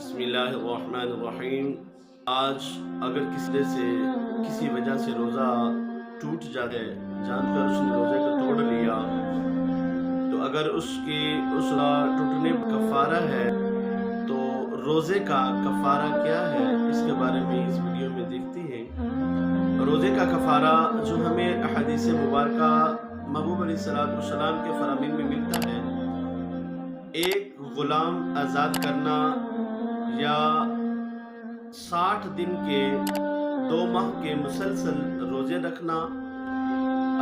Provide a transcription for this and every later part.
بسم اللہ الرحمن الرحیم۔ آج اگر کسی وجہ سے روزہ ٹوٹ جائے، جان کر اس نے روزے کو توڑ لیا، تو اگر اس روزہ ٹوٹنے پر کفارہ ہے تو روزے کا کفارہ کیا ہے، اس کے بارے میں اس ویڈیو میں دیکھتے ہیں۔ روزے کا کفارہ جو ہمیں احادیث مبارکہ محبوب علیہ السلام کے فرامین میں ملتا ہے، ایک غلام آزاد کرنا یا 60 دن کے 2 ماہ کے مسلسل روزے رکھنا۔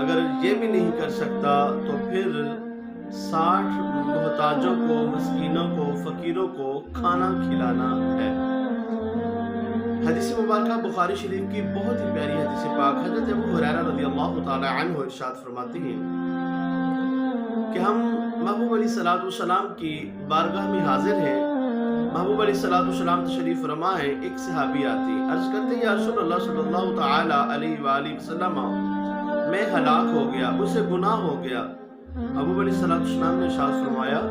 اگر یہ بھی نہیں کر سکتا تو پھر 60 محتاجوں کو، مسکینوں کو، فقیروں کو کھانا کھلانا ہے۔ حدیث مبارکہ بخاری شریف کی بہت ہی پیاری حدیث پاک، حضرت ابو ہریرہ رضی اللہ تعالی عنہ ارشاد فرماتے ہیں کہ ہم محبوب علیہ السلام کی بارگاہ میں حاضر ہیں۔ محبوب علیہ السلام تشریف فرما ہے، ایک صحابی آتی، عرض کرتے ہیں یا رسول اللہ صلی اللہ تعالی علیہ وآلہ وسلم، میں ہلاک ہو گیا، مجھ سے گناہ ہو گیا۔ محبوب علیہ السلام نے ارشاد فرمایا،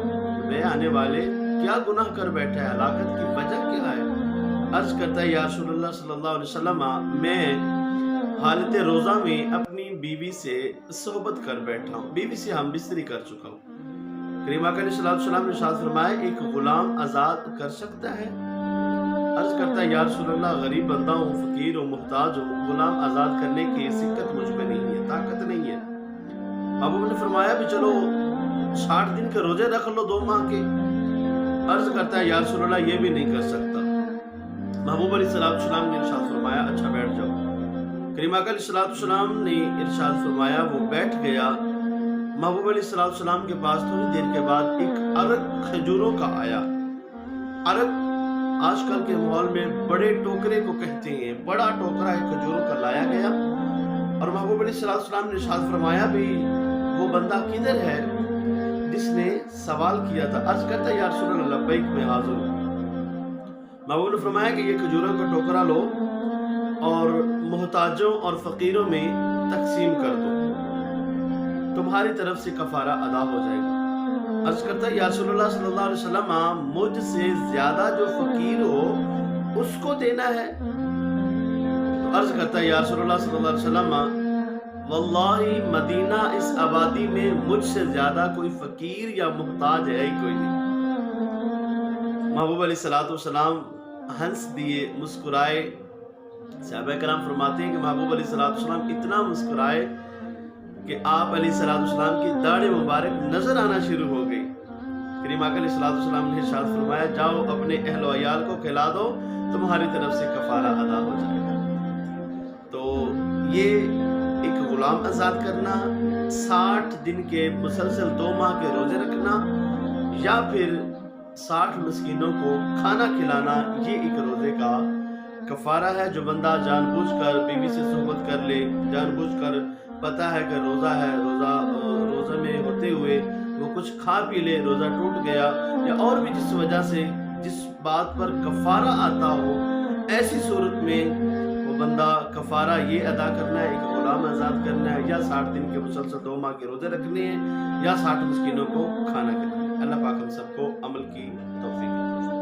میں آنے والے کیا گناہ کر بیٹھا ہے، ہلاکت کی وجہ کیا ہے؟ عرض کرتا ہے یا رسول اللہ صلی اللہ علیہ وسلم، میں حالت روزہ میں اپنی بیوی سے صحبت کر بیٹھا ہوں، بیوی سے ہم بستری کر چکا ہوں۔ کریم آقا علیہ السلام نے ارشاد فرمایا، ایک غلام آزاد کر سکتا ہے؟ عرض کرتا ہے یا رسول اللہ، غریب بندہ ہوں، فقیر ہوں، محتاج ہوں، غلام آزاد کرنے کی سکت مجھ میں نہیں ہے، طاقت نہیں ہے۔ محبوب نے فرمایا بھی چلو 60 دن کے روزے رکھ لو 2 ماہ کے۔ عرض کرتا ہے یا رسول اللہ، یہ بھی نہیں کر سکتا۔ محبوب علیہ السلام نے ارشاد فرمایا، اچھا بیٹھ جاؤ۔ کریم آقا علیہ السلام نے ارشاد فرمایا، وہ بیٹھ گیا۔ محبوب علیہ السلام کے پاس تھوڑی دیر کے بعد ایک عرق کھجوروں کا آیا۔ عرق آج کل کے ماحول میں بڑے ٹوکرے کو کہتے ہیں، بڑا ٹوکرا ہے کھجوروں کا لایا گیا، اور محبوب علیہ السلام نے ارشاد فرمایا بھی وہ بندہ کدھر ہے جس نے سوال کیا تھا؟ عرض کرتا ہے یا رسول اللہ، لبیک میں حاضر ہوں۔ محبوب نے فرمایا کہ یہ کھجوروں کا ٹوکرا لو اور محتاجوں اور فقیروں میں تقسیم کر دو، تمہاری طرف سے کفارہ ادا ہو جائے گا۔ عرض کرتا ہے یا رسول اللہ صلی اللہ علیہ وسلم، مجھ سے زیادہ جو فقیر ہو اس کو دینا ہے؟ تو عرض کرتا ہے یا رسول اللہ صلی اللہ علیہ وسلم، واللہ مدینہ اس آبادی میں مجھ سے زیادہ کوئی فقیر یا محتاج ہے ہی کوئی نہیں۔ محبوب علیہ السلام ہنس دیے، مسکرائے۔ صحابہ کرام فرماتے ہیں کہ محبوب علیہ السلام اتنا مسکرائے کہ آپ علیہ السلام کی داڑھی مبارک نظر آنا شروع ہو گئی۔ کریم آقا علیہ السلام نے ارشاد فرمایا، جاؤ اپنے اہل و عیال کو کھلا دو، تمہاری طرف سے کفارہ ادا ہو جائے گا۔ تو یہ ایک غلام آزاد کرنا، 60 دن کے مسلسل 2 ماہ کے روزے رکھنا، یا پھر 60 مسکینوں کو کھانا کھلانا، یہ ایک روزے کا کفارہ ہے۔ جو بندہ جان بوجھ کر بیوی سے صحبت کر لے، جان بوجھ کر پتہ ہے کہ روزہ ہے، روزہ میں ہوتے ہوئے وہ کچھ کھا پی لے، روزہ ٹوٹ گیا، یا اور بھی جس وجہ سے جس بات پر کفارہ آتا ہو، ایسی صورت میں وہ بندہ کفارہ یہ ادا کرنا ہے، ایک غلام آزاد کرنا ہے، یا 60 دن کے مسلسل 2 ماہ کے روزے رکھنے ہیں، یا 60 مسکینوں کو کھانا کھلانا ہے۔ اللہ پاک ہم سب کو عمل کی توفیق عطا فرمائے۔